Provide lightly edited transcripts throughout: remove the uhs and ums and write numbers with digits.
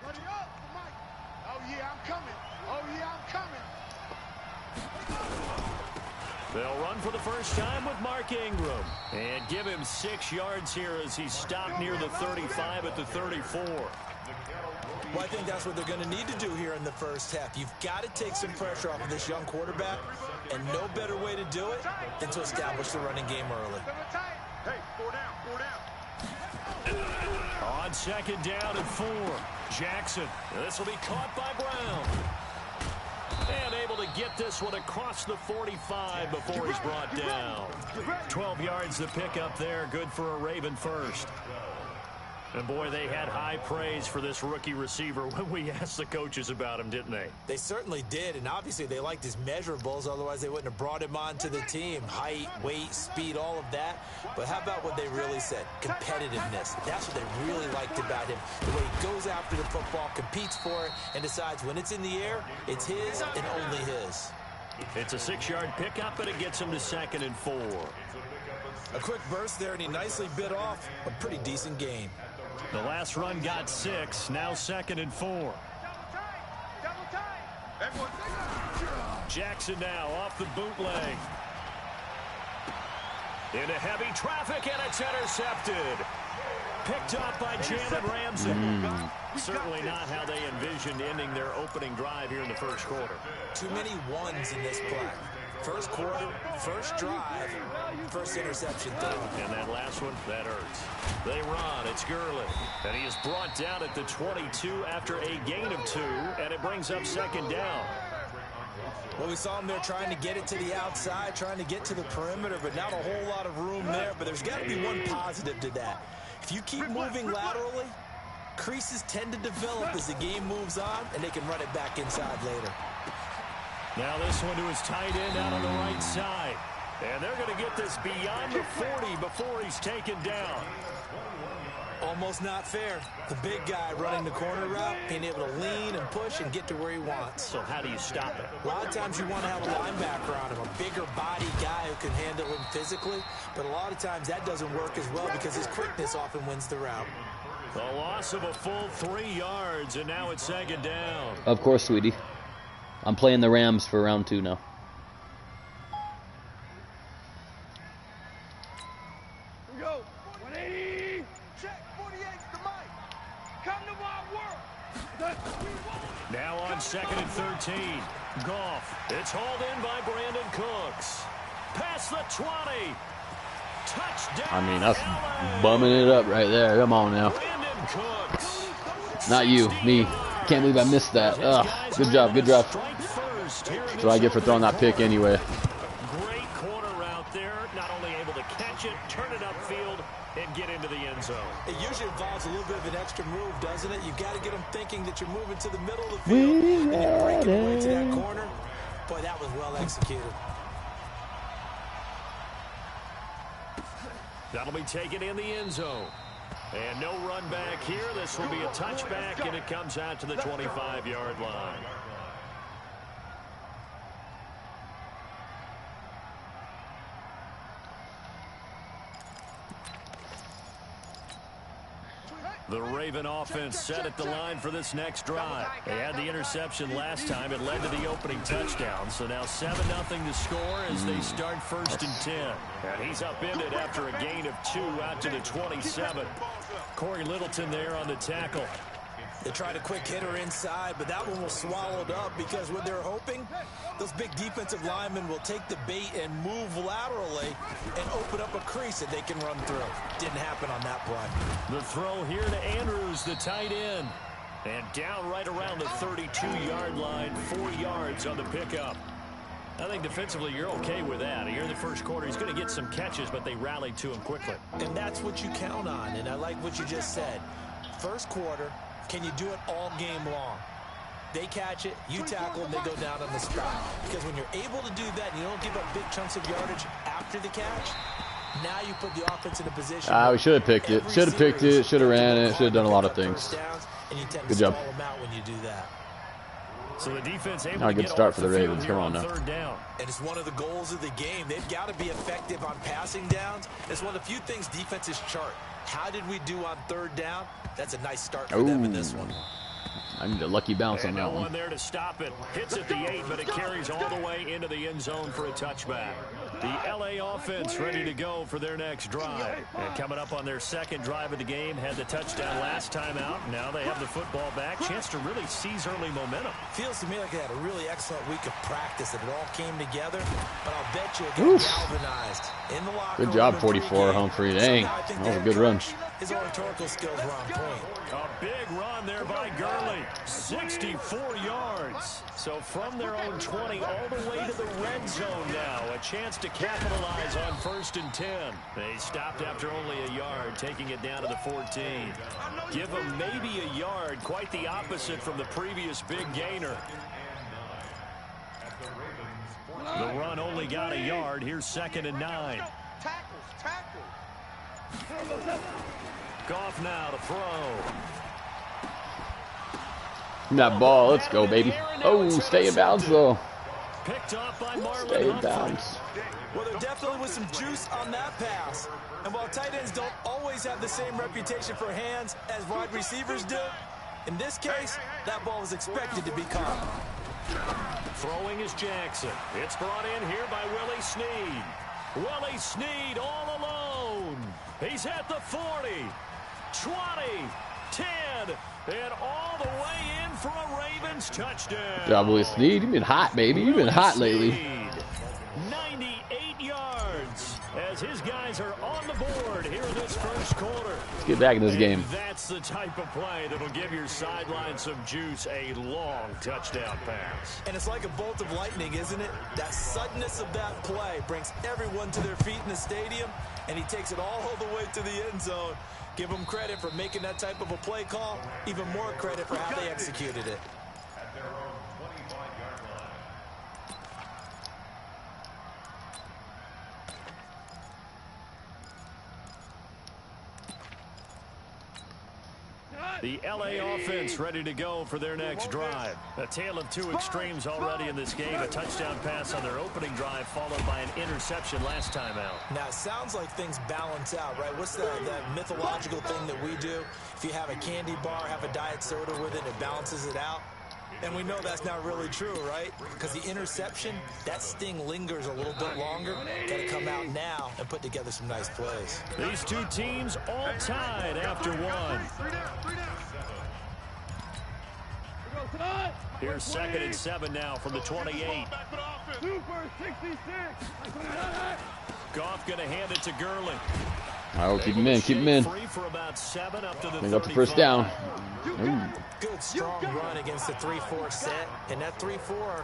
Oh, yeah, I'm coming. Oh, yeah, I'm coming. They'll run for the first time with Mark Ingram. And give him 6 yards here as he stopped near the 35 at the 34. Well, I think that's what they're going to need to do here in the first half. You've got to take some pressure off of this young quarterback, and no better way to do it than to establish the running game early. Hey, 4 down. On second down and 4. Jackson. This will be caught by Brown. And able to get this one across the 45 before he's brought down. 12 yards to pick up there. Good for a Raven first. And, boy, they had high praise for this rookie receiver when we asked the coaches about him, didn't they? They certainly did, and obviously they liked his measurables. Otherwise, they wouldn't have brought him onto the team. Height, weight, speed, all of that. But how about what they really said? Competitiveness. That's what they really liked about him. The way he goes after the football, competes for it, and decides when it's in the air, it's his and only his. It's a 6-yard pickup, and it gets him to 2nd and 4. A quick burst there, and he nicely bit off a pretty decent gain. The last run got 6, now 2nd and 4. Jackson now off the bootleg. Into heavy traffic, and it's intercepted. Picked up by Jalen Ramsey. Certainly not how they envisioned ending their opening drive here in the first quarter. Too many ones in this play. First quarter, first drive, first interception throw. And that last one, that hurts. They run. It's Gurley. And he is brought down at the 22 after a gain of 2, and it brings up 2nd down. Well, we saw him there trying to get it to the outside, trying to get to the perimeter, but not a whole lot of room there. But there's got to be one positive to that. If you keep moving laterally, creases tend to develop as the game moves on, and they can run it back inside later. Now this one to his tight end out on the right side. And they're going to get this beyond the 40 before he's taken down. Almost not fair. The big guy running the corner route, being able to lean and push and get to where he wants. So how do you stop it? A lot of times you want to have a linebacker on him, a bigger body guy who can handle him physically. But a lot of times that doesn't work as well because his quickness often wins the route. A loss of a full 3 yards, and now it's 2nd down. Of course, sweetie. I'm playing the Rams for round 2 now. Here we go. 180. Check. 48 to Mike. Come to my work. Now on 2nd and 13. Goff. It's hauled in by Brandon Cooks. Past the 20. Touchdown. I mean, that's bumming it up right there. Come on now. Brandon Cooks. Not you, me. Can't believe I missed that. Ugh. Good job, good job. That's what I get for throwing that pick anyway. Great corner route there. Not only able to catch it, turn it upfield, and get into the end zone. It usually involves a little bit of an extra move, doesn't it? You've got to get them thinking that you're moving to the middle of the field and you're breaking away to that corner. Boy, that was well executed. That'll be taken in the end zone. And no run back here. This will be a touchback, and it comes out to the 25-yard line. The Raven offense set at the line for this next drive. They had the interception last time. It led to the opening touchdown. So now 7-0 to score as they start 1st and 10. And he's upended after a gain of 2 out to the 27. Corey Littleton there on the tackle. They tried a quick hitter inside, but that one was swallowed up because what they're hoping, those big defensive linemen will take the bait and move laterally and open up a crease that they can run through. Didn't happen on that play. The throw here to Andrews, the tight end. And down right around the 32-yard line, 4 yards on the pickup. I think defensively you're okay with that. Here in the first quarter, he's going to get some catches, but they rallied to him quickly. And that's what you count on, and I like what you just said. First quarter, can you do it all game long? They catch it, you tackle them, they go down on the spot. Because when you're able to do that and you don't give up big chunks of yardage after the catch, now you put the offense in a position. We should have picked it. Should have picked it. Should have ran it. Should have done a lot of things. Good job. When you do that. So the defense able Not a to good get start off for the field Ravens. here Come on now. 3rd down. And it's one of the goals of the game. They've got to be effective on passing downs. It's one of the few things defenses chart. How did we do on 3rd down? That's a nice start for them in this one. I need a lucky bounce on that no one. one there to stop it. Hits at the 8, but it carries all the way into the end zone for a touchback. The LA offense ready to go for their next drive. And coming up on their second drive of the game, had the touchdown last time out. Now they have the football back. Chance to really seize early momentum. Feels to me like they had a really excellent week of practice, that it all came together. But I'll bet you it got galvanized in the locker room. Good job, 44, Humphrey. Dang, that was a good run. His oratorical skills were on point. A big run there by Gurley. 64 yards. So from their own 20 all the way to the red zone now. A chance to capitalize on 1st and 10. They stopped after only a yard, taking it down to the 14. Give them maybe a yard. Quite the opposite from the previous big gainer. The run only got a yard. Here's 2nd and 9. Tackles. Goff now to throw. That ball, let's go, baby. Oh, stay in bounds, though. Picked off by Marlon Stay in Humphrey. bounds. Well, there definitely was some juice on that pass. And while tight ends don't always have the same reputation for hands as wide receivers do, in this case, that ball was expected to be caught. Throwing is Jackson. It's brought in here by Willie Snead. Willie Snead all alone. He's at the 40, 20, 10, and all the way in for a Ravens touchdown. Good job, Willie Snead. You've been hot, baby. You've been hot lately. 98 yards as his guys are on the board here in this first quarter. Let's get back in this game. That's the type of play that'll give your sideline some juice, a long touchdown pass. And it's like a bolt of lightning, isn't it? That suddenness of that play brings everyone to their feet in the stadium, and he takes it all the way to the end zone. Give him credit for making that type of a play call. Even more credit for how they executed it. The LA offense ready to go for their next drive. A tale of two extremes already in this game. A touchdown pass on their opening drive, followed by an interception last time out. Now, it sounds like things balance out, right? What's that mythological thing that we do? If you have a candy bar, have a diet soda with it, it balances it out. And we know that's not really true, right? Because the interception, that sting lingers a little bit longer. Got to come out now and put together some nice plays. These two teams all tied after one. Here's 2nd and 7 now from the 28. Goff going to hand it to Gurley. Oh, keep him in, keep him in. They got the first down. Ooh. Good, strong run against the 3-4 set. And that 3-4,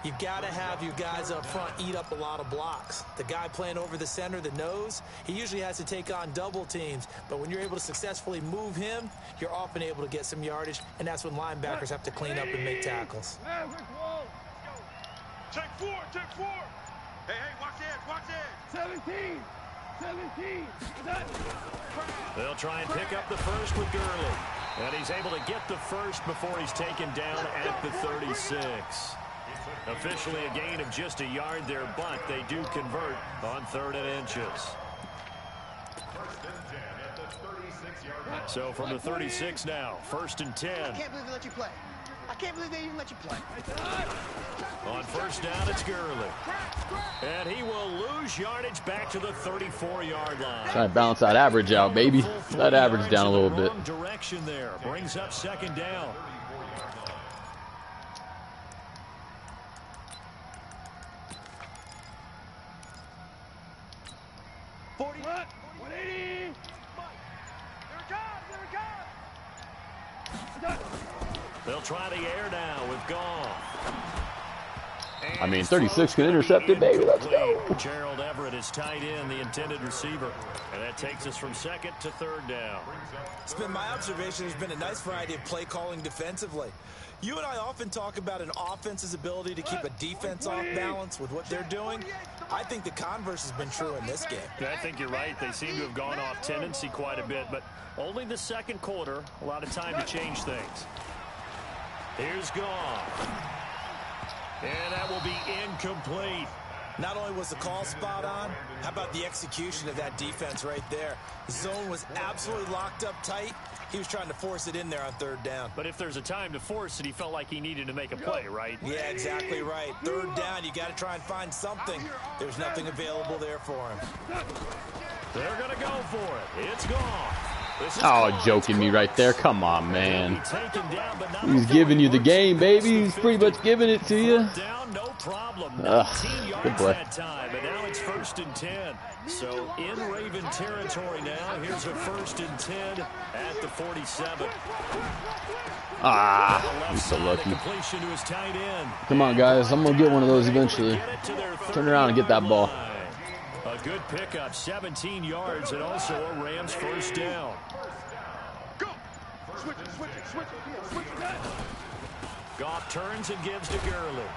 you've got to have your guys up front eat up a lot of blocks. The guy playing over the center, the nose, he usually has to take on double teams. But when you're able to successfully move him, you're often able to get some yardage. And that's when linebackers have to clean up and make tackles. Check 4. Hey, watch it. 17. They'll try and pick up the first with Gurley. And he's able to get the first before he's taken down at the 36. Officially a gain of just a yard there, but they do convert on 3rd and inches. So from the 36 now, 1st and 10. I can't believe they let you play. I can't believe they even let you play. On 1st down, it's Gurley. And he will lose yardage back to the 34-yard line. Trying to balance that average out, baby. That average down a little bit. Wrong direction there. Brings up 2nd down. They'll try the air now with Goff. I mean, 36 can intercept it, baby. Let's go. Gerald Everett is tight end, the intended receiver. And that takes us from 2nd to 3rd down. It's been my observation there's been a nice variety of play calling defensively. You and I often talk about an offense's ability to keep a defense off balance with what they're doing. I think the converse has been true in this game. I think you're right. They seem to have gone off tendency quite a bit, but only the 2nd quarter. A lot of time to change things. Here's Goff. And that will be incomplete. Not only was the call spot on, how about the execution of that defense right there? The zone was absolutely locked up tight. He was trying to force it in there on third down. But if there's a time to force it, he felt like he needed to make a play, right? Yeah, exactly right. Third down, you got to try and find something. There's nothing available there for him. They're going to go for it. It's gone. Oh, joking me right there. Come on, man. He's giving you the game, baby. He's pretty much giving it to you. No problem. Good play. That time, and now it's 1st and 10. So in Raven territory now. Here's a 1st and 10 at the 47. He's so lucky. Completion to his tight end. Come on, guys. I'm going to get one of those eventually. Turn around and get that ball. A good pickup, 17 yards, and also a Rams 1st down. Go. Switch it. Goff turns and gives to Gurley.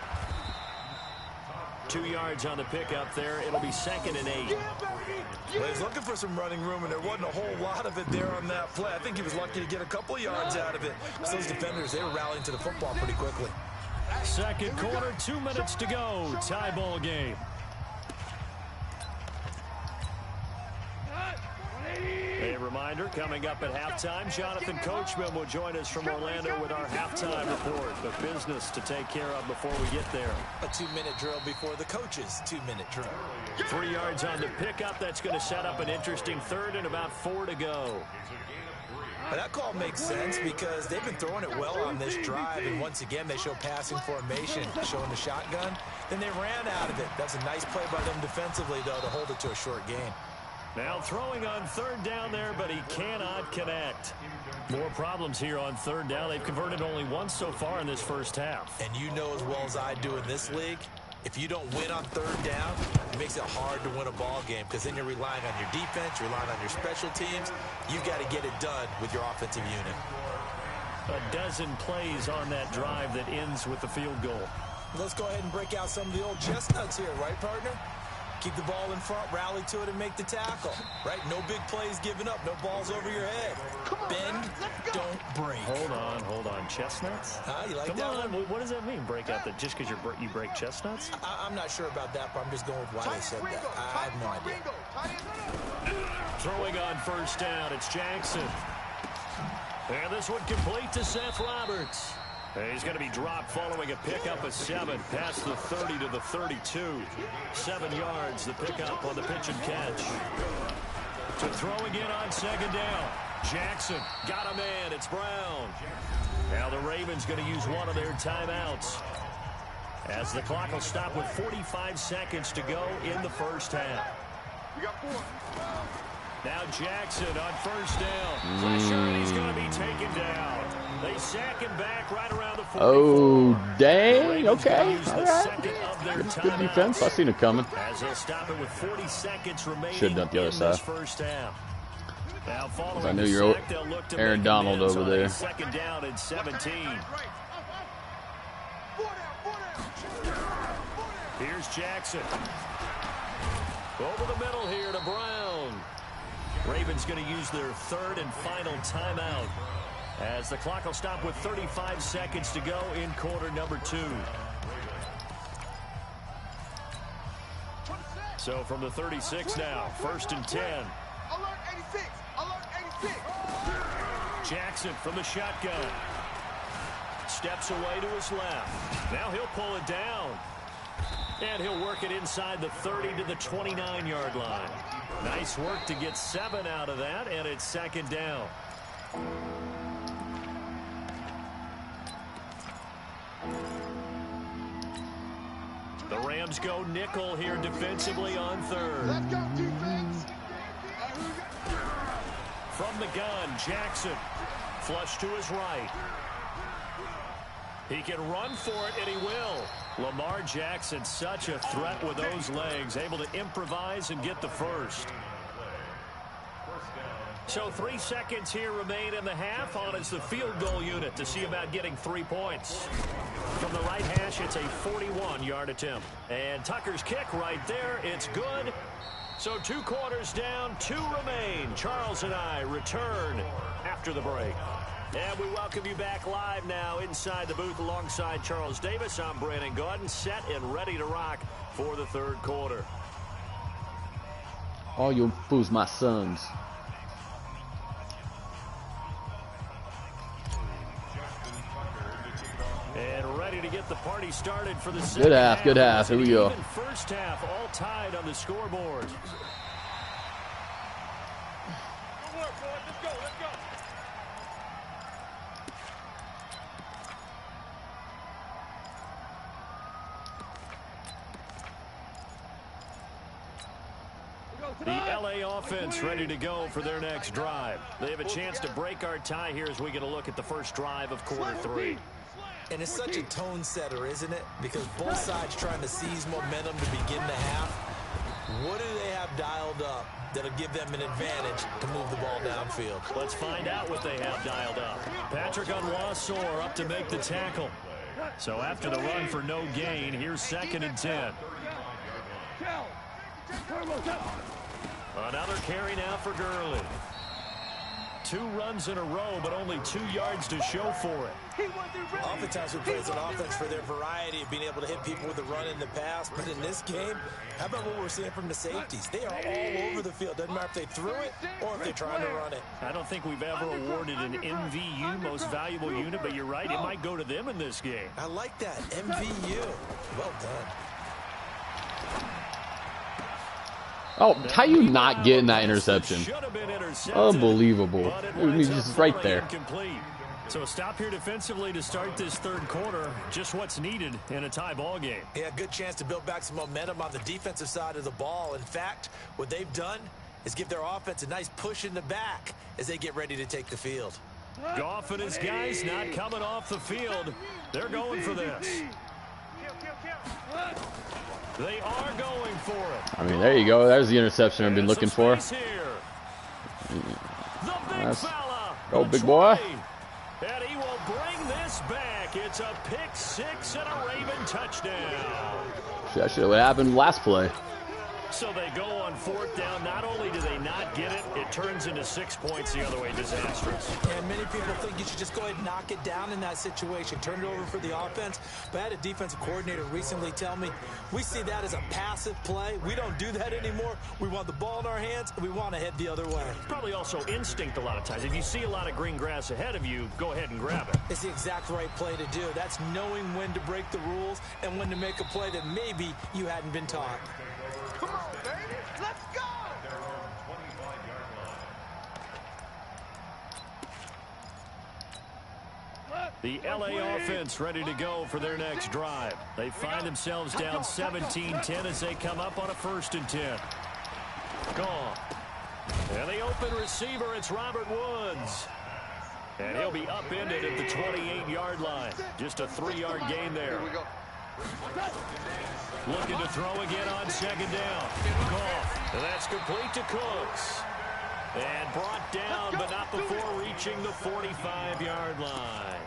2 yards on the pickup there. It'll be 2nd and 8. Well, he's looking for some running room, and there wasn't a whole lot of it there on that play. I think he was lucky to get a couple of yards out of it. So those defenders, they were rallying to the football pretty quickly. Second quarter, 2 minutes to go. Tie ball game. A reminder, coming up at halftime, Jonathan Coachman will join us from Orlando with our halftime report. But business to take care of before we get there. A 2-minute drill before the coach's 2-minute drill. 3 yards on the pickup. That's going to set up an interesting 3rd and about 4 to go. But that call makes sense because they've been throwing it well on this drive. And once again, they show passing formation, showing the shotgun. Then they ran out of it. That's a nice play by them defensively, though, to hold it to a short gain. Now throwing on 3rd down there, but he cannot connect. More problems here on 3rd down. They've converted only once so far in this first half. And you know as well as I do in this league, if you don't win on 3rd down, it makes it hard to win a ball game because then you're relying on your defense, you're relying on your special teams. You've got to get it done with your offensive unit. A dozen plays on that drive that ends with the field goal. Let's go ahead and break out some of the old chestnuts here, right, partner? Keep the ball in front, rally to it, and make the tackle. Right? No big plays given up. No balls over your head. Bend, don't break. Hold on. Chestnuts? You like Come that on. one? What does that mean, break out that just because you break chestnuts? I'm not sure about that, but I'm just going with why they said that. I have no idea. Throwing on 1st down, it's Jackson. And this one complete to Seth Roberts. And he's going to be dropped following a pickup of 7 past the 30 to the 32. 7 yards, the pickup on the pitch and catch. So throwing in on 2nd down. Jackson got a man. It's Brown. Now the Ravens going to use one of their timeouts as the clock will stop with 45 seconds to go in the first half. We got 4. Now Jackson on 1st down. Pressure, and he's going to be taken down. They sack him back right around the 44. Oh, dang. Okay. All right. Good defense. I seen it coming. As they'll stop it with 40 seconds remaining. Should have done the other side. First half. Now I knew you were Aaron Donald over there. 2nd down and 17. Here's Jackson. Over the middle here to Brown. Ravens going to use their 3rd and final timeout as the clock will stop with 35 seconds to go in quarter number 2. So from the 36 now, 1st and 10. Alert 86. Alert 86. Jackson from the shotgun. Steps away to his left. Now he'll pull it down. And he'll work it inside the 30 to the 29-yard line. Nice work to get 7 out of that, and it's 2nd down. The Rams go nickel here defensively on 3rd. Let's go, defense. From the gun, Jackson. Flush to his right. He can run for it, and he will. Lamar Jackson, such a threat with those legs, able to improvise and get the first. So 3 seconds here remain in the half. On is the field goal unit to see about getting 3 points. From the right hash, it's a 41-yard attempt. And Tucker's kick right there. It's good. So 2 quarters down, 2 remain. Charles and I return after the break. And we welcome you back live now inside the booth alongside Charles Davis. I'm Brandon Gaudin, set and ready to rock for the third quarter. All you fools, my sons. And ready to get the party started for the second Good half, good half. Here we go. First half, all tied on the scoreboard. Good work, boys. Let's go, let's go. The LA offense ready to go for their next drive. They have a chance to break our tie here as we get a look at the first drive of quarter 3. And it's such a tone setter, isn't it? Because both sides trying to seize momentum to begin the half. What do they have dialed up that'll give them an advantage to move the ball downfield? Let's find out what they have dialed up. Patrick Onwuasor up to make the tackle. So after the run for no gain, here's 2nd and 10. Another carry now for Gurley. 2 runs in a row, but only 2 yards to show for it. Oftentimes we praise an offense for their variety of being able to hit people with a run in the past, but in this game, how about what we're seeing from the safeties? They are all over the field. Doesn't matter if they threw it or if they're trying to run it. I don't think we've ever awarded an MVU, most valuable unit, but you're right, it might go to them in this game. I like that, MVU. Well done. Oh, how you not getting that interception? Unbelievable. He's just right there. So a stop here defensively to start this third quarter. Just what's needed in a tie ball game. Yeah, good chance to build back some momentum on the defensive side of the ball. In fact, what they've done is give their offense a nice push in the back as they get ready to take the field. Goff and his guys not coming off the field. They're going for this. They are going for it. I mean, there you go. There's the interception I've been looking for. Go, big boy. And he will bring this back. It's a pick 6 and a Raven touchdown. That should have happened last play. So they go on 4th down. Not only do they not get it, it turns into 6 points the other way. Disastrous. And many people think you should just go ahead and knock it down in that situation. Turn it over for the offense. But I had a defensive coordinator recently tell me, we see that as a passive play. We don't do that anymore. We want the ball in our hands, and we want to head the other way. Probably also instinct a lot of times. If you see a lot of green grass ahead of you, go ahead and grab it. It's the exact right play to do. That's knowing when to break the rules and when to make a play that maybe you hadn't been taught. Come on, baby. Let's go. The LA offense ready to go for their next drive. They find themselves down 17-10 as they come up on a 1st and 10. Gone. And the open receiver, it's Robert Woods. And he'll be upended at the 28-yard line. Just a 3-yard gain there. Looking to throw again on 2nd down. Goff. And that's complete to Cooks. And brought down, but not before reaching the 45-yard line.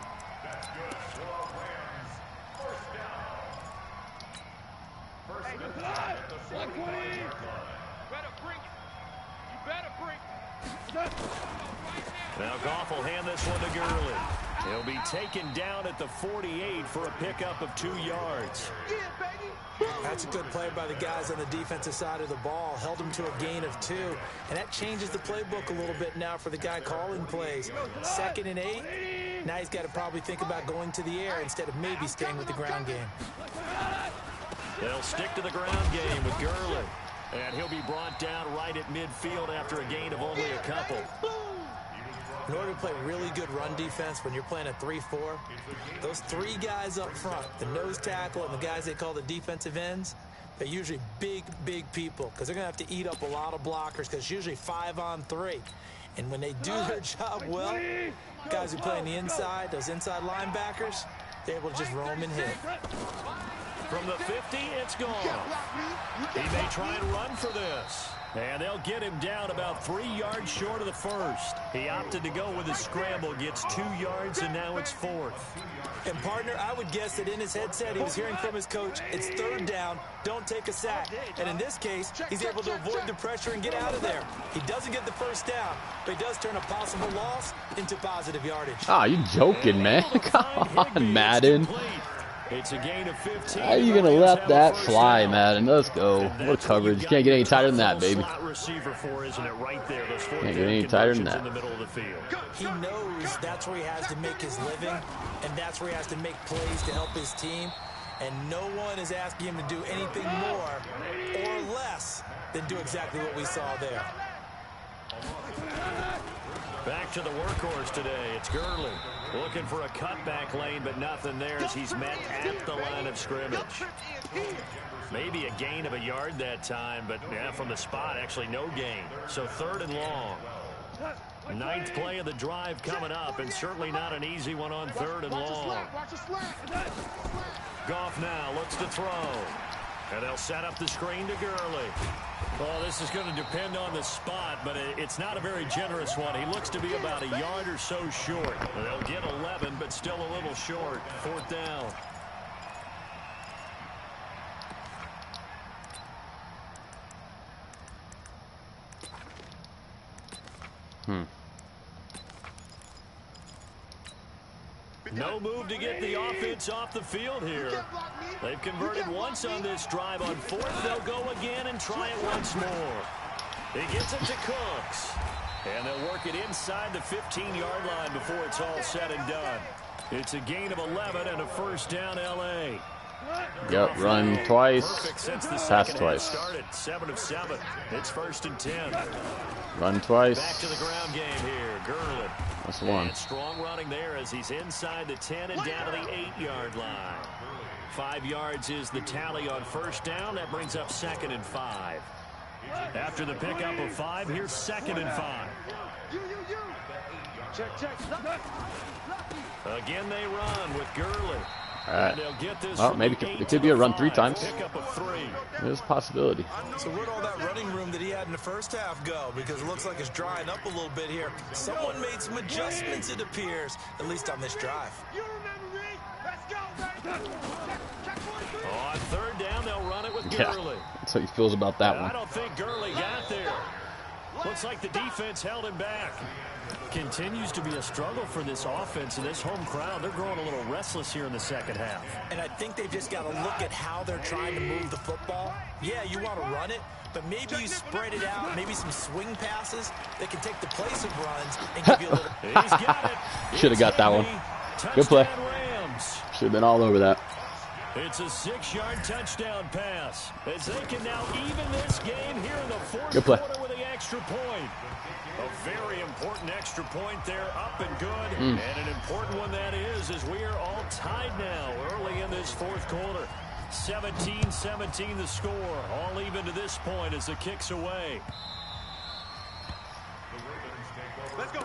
Now Goff will hand this one to Gurley. He'll be taken down at the 48 for a pickup of 2 yards. That's a good play by the guys on the defensive side of the ball. Held them to a gain of 2. And that changes the playbook a little bit now for the guy calling plays. 2nd and 8. Now he's got to probably think about going to the air instead of maybe staying with the ground game. They'll stick to the ground game with Gurley. And he'll be brought down right at midfield after a gain of only a couple. In order to play really good run defense when you're playing a 3-4, those 3 guys up front, the nose tackle and the guys they call the defensive ends, they're usually big, big people because they're going to have to eat up a lot of blockers because it's usually 5-on-3. And when they do their job well, guys who play on the inside, those inside linebackers, they're able to just roam and hit. From the 50, it's gone. He may try and run for this. And they'll get him down about 3 yards short of the first. He opted to go with his scramble, gets 2 yards, and now it's 4th. And, partner, I would guess that in his headset he was hearing from his coach, it's 3rd down, don't take a sack. And in this case, he's able to avoid the pressure and get out of there. He doesn't get the first down, but he does turn a possible loss into positive yardage. Ah, you joking, man. Come on, Madden. It's a gain of 15. How are you going to let that fly, Madden? Let's go. What coverage. You can't get any tighter than that, baby. Can't get any tighter than that. He knows that's where he has to make his living, and that's where he has to make plays to help his team. And no one is asking him to do anything more or less than do exactly what we saw there. Back to the workhorse today. It's Gurley looking for a cutback lane, but nothing there as he's met at the line of scrimmage. Maybe a gain of a yard that time, but yeah, from the spot, actually no gain. So 3rd and long. 9th play of the drive coming up, and certainly not an easy one on 3rd and long. Goff now looks to throw. And they'll set up the screen to Gurley. Well, this is going to depend on the spot, but it's not a very generous one. He looks to be about a yard or so short. They'll get 11, but still a little short. 4th down. No move to get the offense off the field here. They've converted once on this drive. On 4th, they'll go again and try it once more. He gets it to Cooks. And they'll work it inside the 15-yard line before it's all said and done. It's a gain of 11 and a 1st down, L.A. Yep, run twice, pass twice. Started 7 of 7. It's 1st and 10. Run twice. Back to the ground game here. Gurley. That's 1. And strong running there as he's inside the 10 and down to the 8-yard line. 5 yards is the tally on 1st down. That brings up 2nd and 5. After the pickup of 5, here's 2nd and 5. Again, they run with Gurley. All right. Well, maybe it could be a run 3 times. There's a possibility. So where'd all that running room that he had in the first half go? Because it looks like it's drying up a little bit here. Someone made some adjustments, it appears, at least on this drive. On 3rd down, they'll run it with Gurley. Yeah, that's how he feels about that one. I don't think Gurley got there. Looks like the defense held him back. Continues to be a struggle for this offense and this home crowd. They're growing a little restless here in the 2nd half. And I think they've just got to look at how they're trying to move the football. Yeah, you want to run it, but maybe you spread it out, maybe some swing passes that can take the place of runs and give you a little... He's got it. Should have got that one. Good play. Should have been all over that. It's a 6-yard touchdown pass as they can now even this game here in the 4th quarter with the extra point. A very important extra point there, up and good. And an important one that is, as we are all tied now early in this 4th quarter. 17-17 the score, all even to this point as the kick's away. Let's go.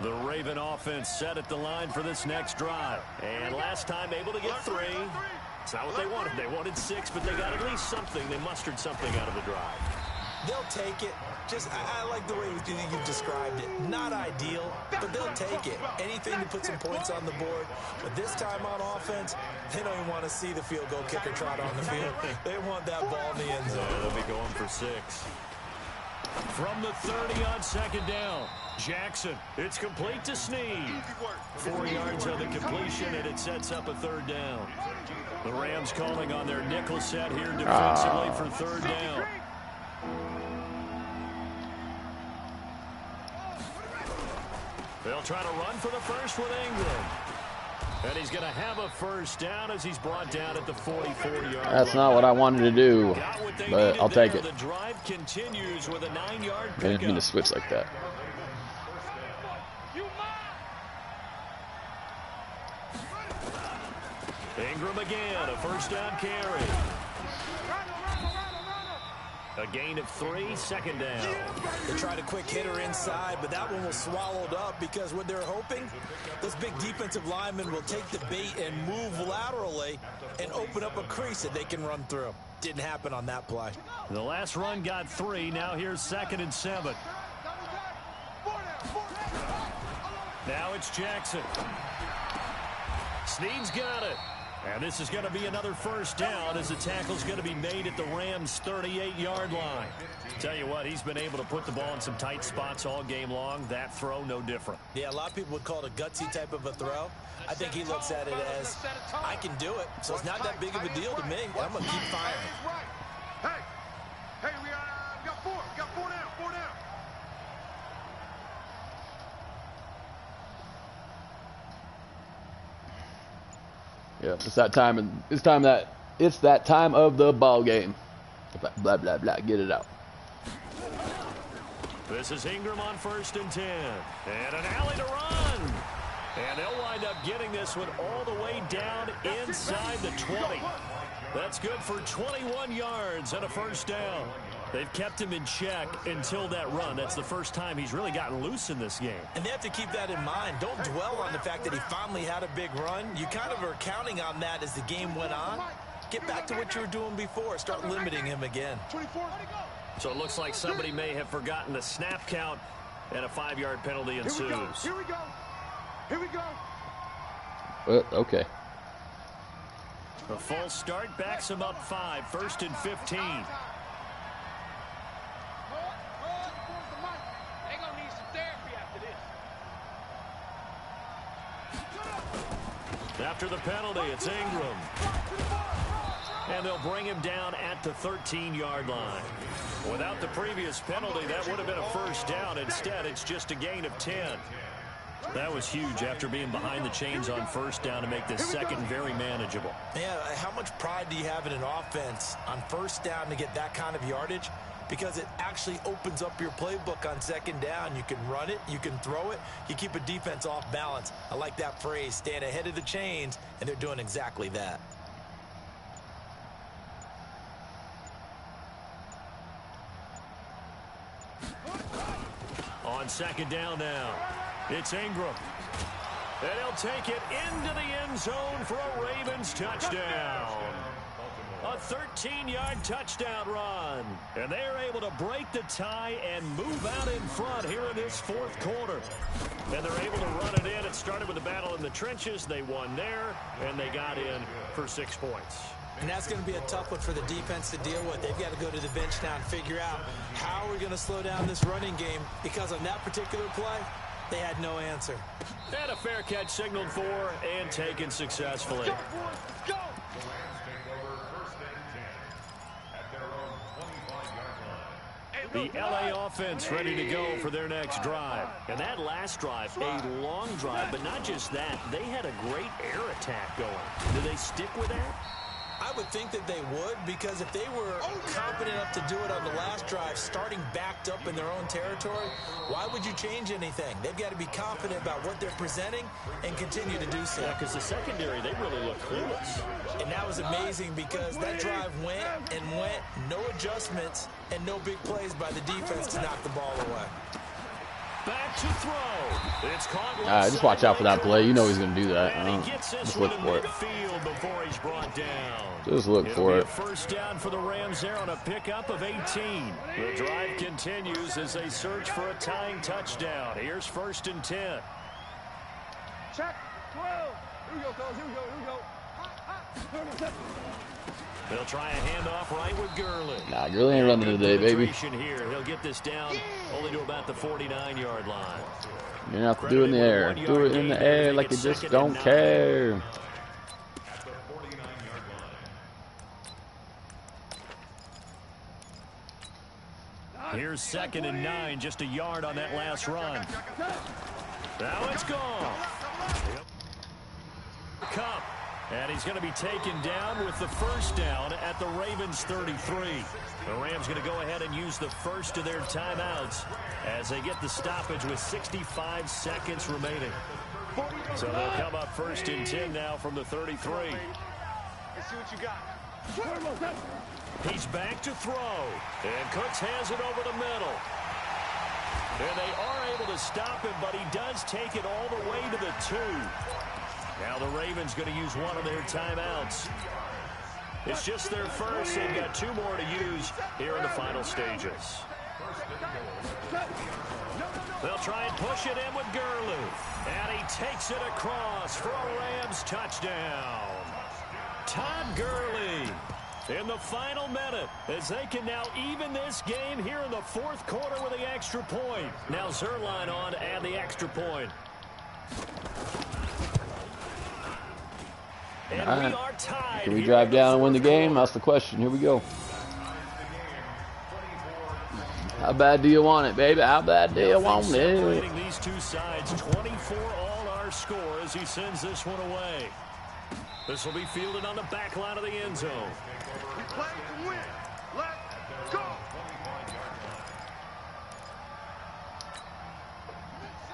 The Raven offense set at the line for this next drive. And last time able to get 3. It's not what they wanted. They wanted 6, but they got at least something. They mustered something out of the drive. They'll take it. Just, I like the way you've described it. Not ideal, but they'll take it. Anything to put some points on the board. But this time on offense, they don't even want to see the field goal kicker trot on the field. They want that ball in the end zone. They'll be going for 6. From the 30 on 2nd down. Jackson, it's complete to Snead. 4 yards on the completion, and it sets up a 3rd down. The Rams calling on their nickel set here defensively for 3rd down. They'll try to run for the first with Ingram. And he's going to have a 1st down as he's brought down at the 44-yard line. That's not what I wanted to do, but I'll take it. The drive continues with a 9-yard pickup. I didn't mean to switch like that. Ingram again, a 1st down carry. A gain of 3, second down. They tried a quick hitter inside, but that one was swallowed up because what they're hoping, this big defensive lineman will take the bait and move laterally and open up a crease that they can run through. Didn't happen on that play. The last run got 3. Now here's 2nd and 7. Now it's Jackson. Snead's got it. And this is going to be another first down as the tackle's going to be made at the Rams' 38-yard line. Tell you what, he's been able to put the ball in some tight spots all game long. That throw, no different. Yeah, a lot of people would call it a gutsy type of a throw. I think he looks at it as, I can do it, so it's not that big of a deal to me. I'm going to keep firing. Hey, we got 4. We got 4 down. 4 down. Yeah, it's that time, and it's that time of the ball game. Blah blah blah. Get it out. This is Ingram on 1st and 10, and an alley to run, and they'll wind up getting this one all the way down inside the 20. That's good for 21 yards and a first down. They've kept him in check until that run. That's the first time he's really gotten loose in this game. And they have to keep that in mind. Don't dwell on the fact that he finally had a big run. You kind of are counting on that as the game went on. Get back to what you were doing before. Start limiting him again. So it looks like somebody may have forgotten the snap count, and a 5-yard penalty ensues. Here we go. Here we go. Okay. A false start backs him up 5, 1st and 15. After the penalty, it's Ingram. And they'll bring him down at the 13-yard line. Without the previous penalty, that would have been a first down. Instead, it's just a gain of 10. That was huge after being behind the chains on first down to make this second very manageable. Yeah, how much pride do you have in an offense on first down to get that kind of yardage? Because it actually opens up your playbook on second down. You can run it, you can throw it, you keep a defense off balance. I like that phrase, stand ahead of the chains, and they're doing exactly that. On second down now, it's Ingram. And he'll take it into the end zone for a Ravens touchdown. A 13-yard touchdown run. And they are able to break the tie and move out in front here in this 4th quarter. And they're able to run it in. It started with a battle in the trenches. They won there, and they got in for 6 points. And that's going to be a tough one for the defense to deal with. They've got to go to the bench now and figure out how we're going to slow down this running game, because on that particular play, they had no answer. And a fair catch signaled for and taken successfully. Go! The LA offense ready to go for their next drive. And that last drive, a long drive, but not just that. They had a great air attack going. Do they stick with that? I would think that they would, because if they were confident enough to do it on the last drive, starting backed up in their own territory, why would you change anything? They've got to be confident about what they're presenting and continue to do so. Yeah, because the secondary, they really look clueless. And that was amazing, because that drive went and went, no adjustments and no big plays by the defense to knock the ball away. Back to throw. It's caught. Just watch out for that play. You know he's going to do that. Just look for it. Before he's brought down. Just look for it. First down for the Rams there on a pickup of 18. The drive continues as they search for a tying touchdown. Here's 1st and 10. Check. 12. Here we go, fellas. Here we go. They'll try a handoff right with Gurley. Nah, Gurley ain't running today, baby. Here. He'll get this down only to about the 49-yard line. You're going to have to do it in the air. Do it in the air like you just don't care. Here's 2nd and 9, just a yard on that last run. Now it's gone. Cup. And he's going to be taken down with the first down at the Ravens 33. The Rams going to go ahead and use the first of their timeouts as they get the stoppage with 65 seconds remaining. So they'll come up 1st and 10 now from the 33. Let's see what you got. He's back to throw. And Cooks has it over the middle. And they are able to stop him, but he does take it all the way to the 2. Now the Ravens going to use one of their timeouts. It's just their first. They've got 2 more to use here in the final stages. They'll try and push it in with Gurley. And he takes it across for a Rams touchdown. Todd Gurley in the final minute as they can now even this game here in the 4th quarter with the extra point. Now Zerline on to add the extra point. And we are tied. Can we drive down and win the game? That's the question. Here we go. How bad do you want it, baby? How bad do you want it? These two sides, 24 all our score as he sends this one away. This will be fielded on the back line of the end zone. We play to win. Let's go.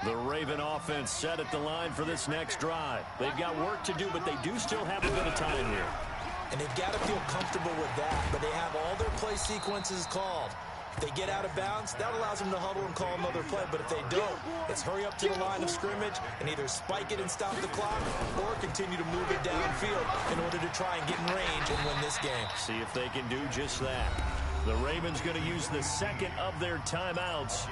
The Raven offense set at the line for this next drive. They've got work to do, but they do still have a bit of time here. And they've got to feel comfortable with that, but they have all their play sequences called. If they get out of bounds, that allows them to huddle and call another play. But if they don't, it's hurry up to the line of scrimmage and either spike it and stop the clock or continue to move it downfield in order to try and get in range and win this game. See if they can do just that. The Ravens going to use the second of their timeouts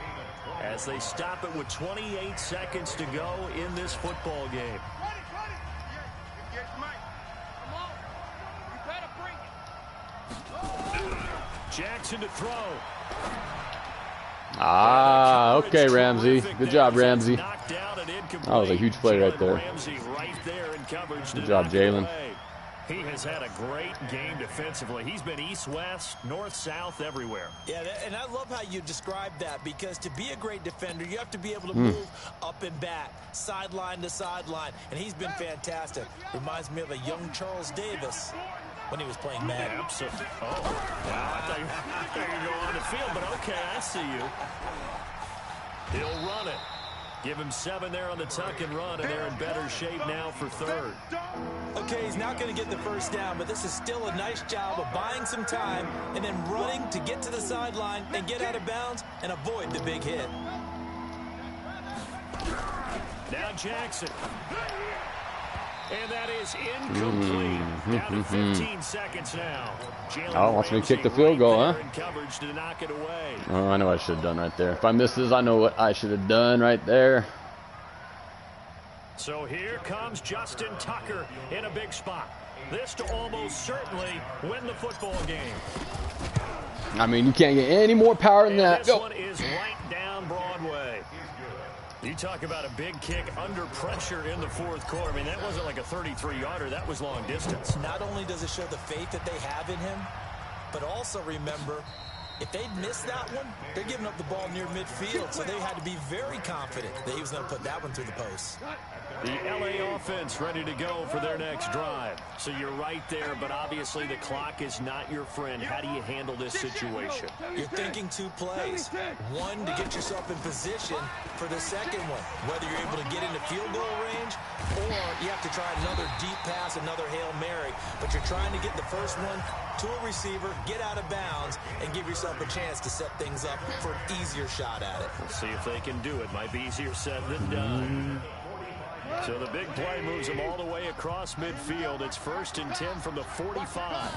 as they stop it with 28 seconds to go in this football game. Jackson to throw. Ah, okay, Ramsey. Good job, Ramsey. That was a huge play right there. Good job, Jalen. He has had a great game defensively. He's been east-west, north-south, everywhere. Yeah, and I love how you described that, because to be a great defender, you have to be able to move up and back, sideline to sideline, and he's been fantastic. Reminds me of a young Charles Davis when he was playing Madden. Absolutely. Oh, wow, I thought you were going on the field, but okay, I see you. He'll run it. Give him 7 there on the tuck and run, and they're in better shape now for 3rd. Okay, he's not going to get the first down, but this is still a nice job of buying some time and then running to get to the sideline and get out of bounds and avoid the big hit. Now Jackson. And that is incomplete. Down to 15 seconds now. Oh, wants me to kick the field goal, huh? Coverage to knock it away. Oh, I know what I should have done right there. If I miss this, I know what I should have done right there. So here comes Justin Tucker in a big spot. This to almost certainly win the football game. I mean, you can't get any more power than that. This one is right down Broadway. You talk about a big kick under pressure in the 4th quarter. I mean, that wasn't like a 33-yarder. That was long distance. Not only does it show the faith that they have in him, but also remember, if they'd missed that one, they're giving up the ball near midfield, so they had to be very confident that he was going to put that one through the post. The LA offense ready to go for their next drive. So you're right there, but obviously the clock is not your friend. How do you handle this situation? You're thinking 2 plays. One, to get yourself in position for the second one, whether you're able to get into field goal range or you have to try another deep pass, another Hail Mary. But you're trying to get the first one to a receiver, get out of bounds, and give yourself a chance to set things up for an easier shot at it. We'll see if they can do it. Might be easier said than done. So the big play moves them all the way across midfield. It's 1st and 10 from the 45.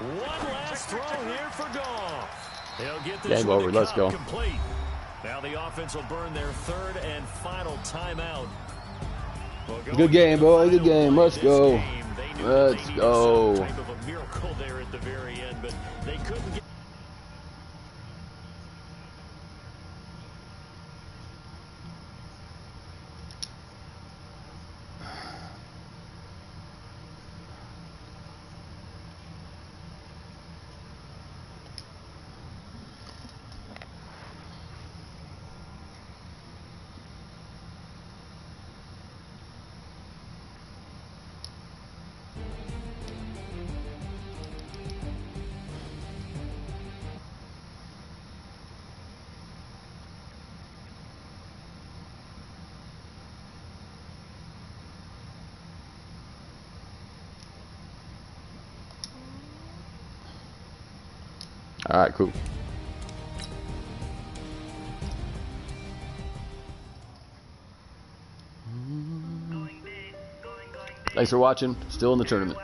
One last throw here for Goff. They'll get this game over. Let's go. Complete. Now the offense will burn their 3rd and final timeout. Good game, boy. Good game. Let's go. Let's go. Type of a miracle there at the very end, but they couldn't get. All right, cool. Thanks for watching. Still in the tournament.